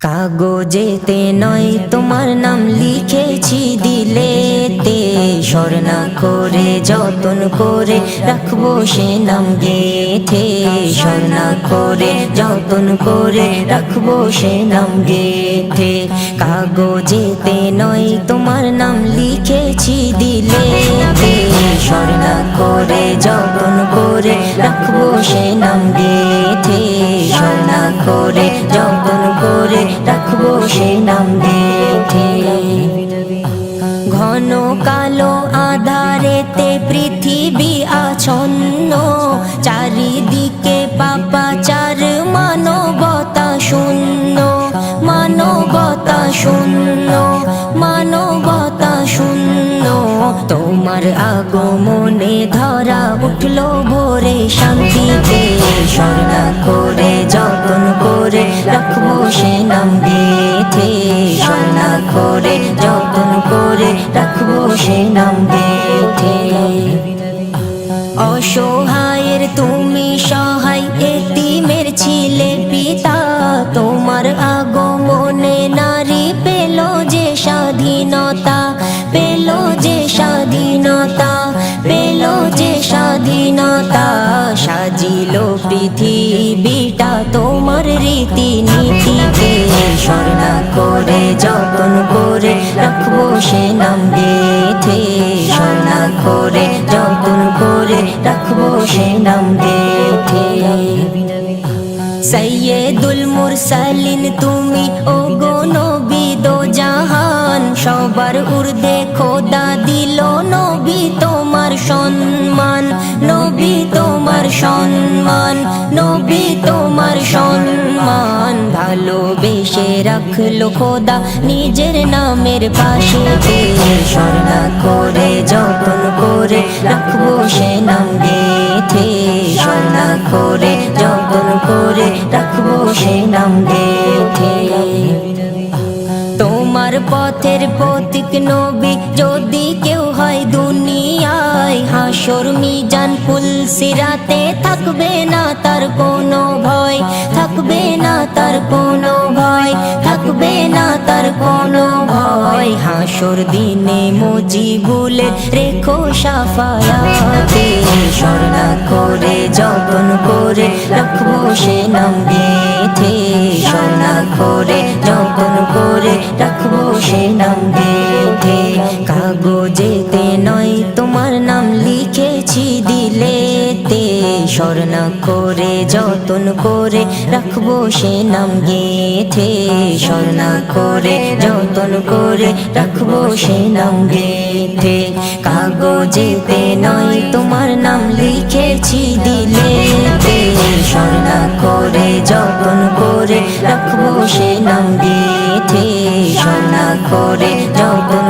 কাগজেতে নয় তোমার নাম লিখেছি দিলেতে, স্বর্ণা করে যতন করে রাখবো সে নাম গেথে। স্বর্ণা করে যতন করে রাখবো সে নাম গেথে। কাগজেতে নয় তোমার নাম লিখেছি দিলেতে, স্বর্ণা করে যতন করে রাখবো সে নাম গেথে। স্বর্ণা করে যতন করে রাখবো সে নাম গেথে। ঘন কালো আধারেতে পৃথিবী আচ্ছন্ন, চারিদিকে পাপাচার মানবতা শূন্য, মানবতা শূন্য, মানবতা শূন্য। তোমার আগমনে ধরা উঠলো ভোরে শান্তিতে, স্বর্ণা করে যতন করে রাখবো সে নাম গেথে। স্বর্ণা করে যতন করে রাখবো সে নাম গেথে। অসহায়ের তুমি সহায়, এতিমের ছিলে পিতা, তোমার আগমনে নারী পেল যে স্বাধীনতা, পেল যে স্বাধীনতা, পেল যে স্বাধীনতা। সাজিল পৃথিবীটা তোমার রীতিনীতিতে, স্বর্ণা করে যতন করে রাখবো সে নাম গেথে। স্বর্ণা করে যতন করে রাখবো সে নাম গেথে। সৈয়দুল মুরসালিন তুমি ওগো নবী দো জাহান, সবার ঊর্ধ্বে খোদা দিল নবী তোমার সম্মান, নবী তোমার সম্মান, নবী তোমার সম্মান। ভালোবেসে রাখলো খোদা নিজের নামের পাশেতে, স্বর্ণা করে যতন করে রাখবো সে নাম গেথে। স্বর্ণা করে যতন করে রাখবো সে নাম গেথে। তোমার পথের পথিক নবী যদি কেউ হয় দুনিয়ায়, হাসর মিজান ফুলসিরাতে থাকবে না তার কোনো ভয়, থাকবে না তার কোনো ভয়, থাকবে না তার কোনো ভয়। হাসর দিনে মুজিবুলে রেখো শাফায়াতে, স্বর্ণা করে যতন করে রাখবো সে নাম গেথে। স্বর্ণা করে যতন করে রাখবো সে নাম গেথে। কাগজেতে নয় তোমার নাম লিখেছি দিলেতে, স্বর্ণা করে যতন করে রাখবো সে নাম গেথে। স্বর্ণা করে যতন করে রাখবো সে নাম গেথে। কাগজেতে নয় তোমার নাম লিখেছি দিলেতে, স্বর্ণা করে যতন করে রাখবো সে নাম গেথে। স্বর্ণা করে যতন